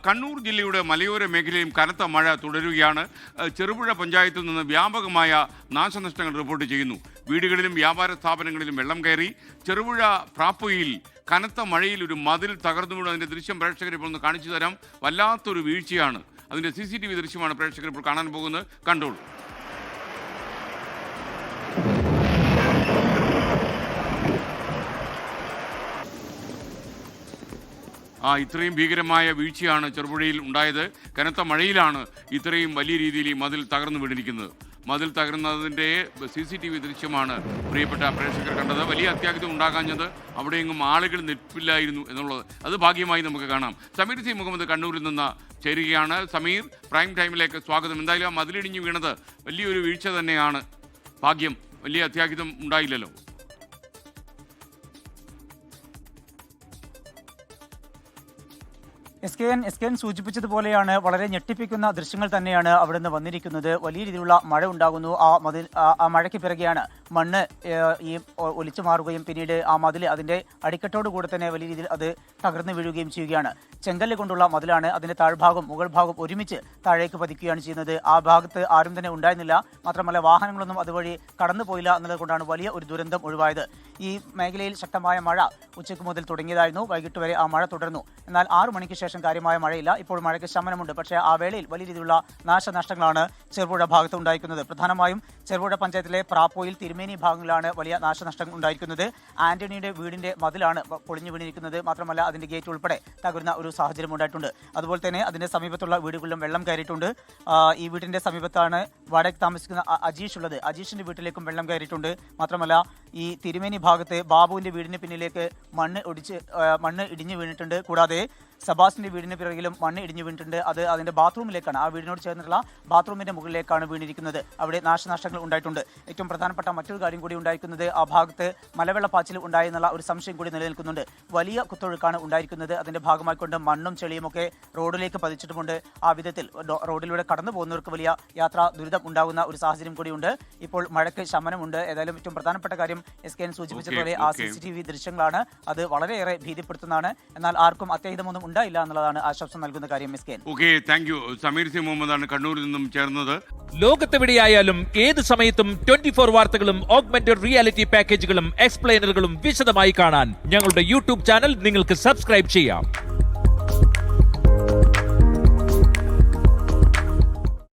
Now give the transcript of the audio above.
കണ്ണൂർ ജില്ലയുടെ മലയോര മേഖലയും കനത്ത മഴ തുടരുകയാണ്. ചെറുപുഴ പഞ്ചായത്തിൽ നിന്ന് വ്യാപകമായ നാശനഷ്ടങ്ങൾ റിപ്പോർട്ട് ചെയ്യുന്നു. വീടുകളിലും വ്യാപാര സ്ഥാപനങ്ങളിലും വെള്ളം കയറി. ചെറുപുഴ പ്രാപ്പുയിൽ കനത്ത മഴയിൽ ഒരു മതിൽ തകർന്നു വീണു. അതിൻ്റെ ദൃശ്യം പ്രേക്ഷകർ ഇപ്പോൾ ഒന്ന് കാണിച്ചു തരാം. വല്ലാത്തൊരു വീഴ്ചയാണ്. അതിൻ്റെ CCTV ദൃശ്യമാണ് പ്രേക്ഷകർ ഇപ്പോൾ കാണാൻ പോകുന്നത്. കണ്ടോളൂ. ഇത്രയും ഭീകരമായ വീഴ്ചയാണ് ചെറുപുഴയിൽ ഉണ്ടായത്. കനത്ത മഴയിലാണ് ഇത്രയും വലിയ രീതിയിൽ ഈ മതിൽ തകർന്നു വീണിരിക്കുന്നത്. മതിൽ തകർന്നതിൻ്റെ CCTV ദൃശ്യമാണ് പ്രിയപ്പെട്ട പ്രേക്ഷകർ കണ്ടത്. വലിയ അത്യാഹിതം ഉണ്ടാകാഞ്ഞത് അവിടെയെങ്ങും ആളുകൾ നിൽപ്പില്ലായിരുന്നു എന്നുള്ളത് അത് ഭാഗ്യമായി നമുക്ക് കാണാം. സമീർ സി മുഹമ്മദ് കണ്ണൂരിൽ നിന്ന് ചേരുകയാണ്. സമീർ, പ്രൈം ടൈമിലേക്ക് സ്വാഗതം. എന്തായാലും ആ മതിലിടിഞ്ഞു വീണത് വലിയൊരു വീഴ്ച തന്നെയാണ്. ഭാഗ്യം, വലിയ അത്യാഹിതം ഉണ്ടായില്ലല്ലോ. എസ് കെ എൻ സൂചിപ്പിച്ചതുപോലെയാണ് വളരെ ഞെട്ടിപ്പിക്കുന്ന ദൃശ്യങ്ങൾ തന്നെയാണ് അവിടെ നിന്ന് വന്നിരിക്കുന്നത്. വലിയ രീതിയിലുള്ള മഴ ഉണ്ടാകുന്നു. ആ മഴയ്ക്ക് പിറകെയാണ് മണ്ണ് ഈ ഒലിച്ചു മാറുകയും പിന്നീട് ആ മതിൽ അതിൻ്റെ അടിക്കെട്ടോട് കൂടെ തന്നെ വലിയ രീതിയിൽ അത് തകർന്നു വീഴുകയും ചെയ്യുകയാണ്. ചെങ്കല്ല് കൊണ്ടുള്ള മതിലാണ്. അതിൻ്റെ താഴ്ഭാഗം മുകൾ ഭാഗം ഒരുമിച്ച് താഴേക്ക് പതിക്കുകയാണ് ചെയ്യുന്നത്. ആ ഭാഗത്ത് ആരും തന്നെ ഉണ്ടായിരുന്നില്ല. മാത്രമല്ല വാഹനങ്ങളൊന്നും അതുവഴി കടന്നു പോയില്ല എന്നത് കൊണ്ടാണ് വലിയ ഒരു ദുരന്തം ഒഴിവായത്. ഈ മേഖലയിൽ ശക്തമായ മഴ ഉച്ചയ്ക്ക് മുതൽ തുടങ്ങിയതായിരുന്നു. വൈകിട്ട് വരെ ആ മഴ തുടർന്നു. എന്നാൽ 6 മണിക്ക് ശേഷം കാര്യമായ മഴയില്ല. ഇപ്പോൾ മഴയ്ക്ക് ശമനമുണ്ട്. പക്ഷേ ആ വേളയിൽ വലിയ രീതിയിലുള്ള നാശനഷ്ടങ്ങളാണ് ചെറുപുഴ ഭാഗത്ത് ഉണ്ടായിരിക്കുന്നത്. പ്രധാനമായും ചെറുപുഴ പഞ്ചായത്തിലെ പ്രാപ്പോയിൽ തിരുമേനി ഭാഗങ്ങളിലാണ് വലിയ നാശനഷ്ടങ്ങൾ ഉണ്ടായിരിക്കുന്നത്. ആന്റണിയുടെ വീടിന്റെ മതിലാണ് പൊളിഞ്ഞു വീണിരിക്കുന്നത്. മാത്രമല്ല അതിന്റെ ഗേറ്റ് ഉൾപ്പെടെ തകരുന്ന ഒരു സാഹചര്യം ഉണ്ടായിട്ടുണ്ട്. അതുപോലെ തന്നെ അതിന്റെ സമീപത്തുള്ള വീടുകളിലും വെള്ളം കയറിയിട്ടുണ്ട്. ഈ വീടിന്റെ സമീപത്താണ് വാടകയ്ക്ക് താമസിക്കുന്ന അജീഷ് ഉള്ളത്. അജീഷിന്റെ വീട്ടിലേക്കും വെള്ളം കയറിയിട്ടുണ്ട്. മാത്രമല്ല ഈ തിരുമേനി ഭാഗത്ത് ബാബുവിന്റെ വീടിന് പിന്നിലേക്ക് മണ്ണ് ഇടിഞ്ഞു വീണിട്ടുണ്ട്. കൂടാതെ സബാസിന്റെ വീടിന് പിറകിലും മണ്ണ് ഇടിഞ്ഞു വീണിട്ടുണ്ട്. അത് അതിന്റെ ബാത്റൂമിലേക്കാണ്, ആ വീടിനോട് ചേർന്നിട്ടുള്ള ബാത്റൂമിന്റെ മുകളിലേക്കാണ് വീണിരിക്കുന്നത്. അവിടെ നാശനഷ്ടങ്ങൾ ഉണ്ടായിട്ടുണ്ട്. ഏറ്റവും പ്രധാനപ്പെട്ട മറ്റൊരു കാര്യം കൂടി ഉണ്ടായിരിക്കുന്നത് ആ ഭാഗത്ത് മലവെള്ളപ്പാച്ചിൽ ഉണ്ടായെന്നുള്ള ഒരു സംശയം കൂടി നിലനിൽക്കുന്നുണ്ട്. വലിയ കുത്തൊഴുക്കാണ് ഉണ്ടായിരിക്കുന്നത്. അതിന്റെ ഭാഗമായിക്കൊണ്ട് മണ്ണും ചെളിയുമൊക്കെ റോഡിലേക്ക് പതിച്ചിട്ടുമുണ്ട്. ആ വിധത്തിൽ റോഡിലൂടെ കടന്നു പോകുന്നവർക്ക് വലിയ യാത്രാ ദുരിതം ഉണ്ടാകുന്ന ഒരു സാഹചര്യം കൂടിയുണ്ട്. ഇപ്പോൾ മഴയ്ക്ക് ശമനമുണ്ട്. ഏതായാലും ഏറ്റവും പ്രധാനപ്പെട്ട കാര്യം എസ് കെ എൻ സൂചിപ്പിച്ചതുപോലെ ആ CCTV ദൃശ്യങ്ങളാണ്. അത് വളരെയേറെ ഭീതിപ്പെടുത്തുന്നതാണ്. എന്നാൽ ആർക്കും അത്യാഹിതമൊന്നും ഉണ്ടായില്ല എന്നുള്ളതാണ് ആശ്വാസം നൽകുന്ന കാര്യം. Thank you. സമീർ സി മുഹമ്മദാണ് കണ്ണൂരിൽ നിന്നും ചേർന്നത്. ലോകത്തെവിടെയായാലും ഏത് സമയത്തും 24 വാർത്തകളും ഓഗ്മെന്റഡ് റിയാലിറ്റി പാക്കേജുകളും എക്സ്പ്ലെയിനറുകളും വിശദമായി കാണാൻ ഞങ്ങളുടെ YouTube ചാനൽ നിങ്ങൾക്ക് സബ്സ്ക്രൈബ് ചെയ്യാം.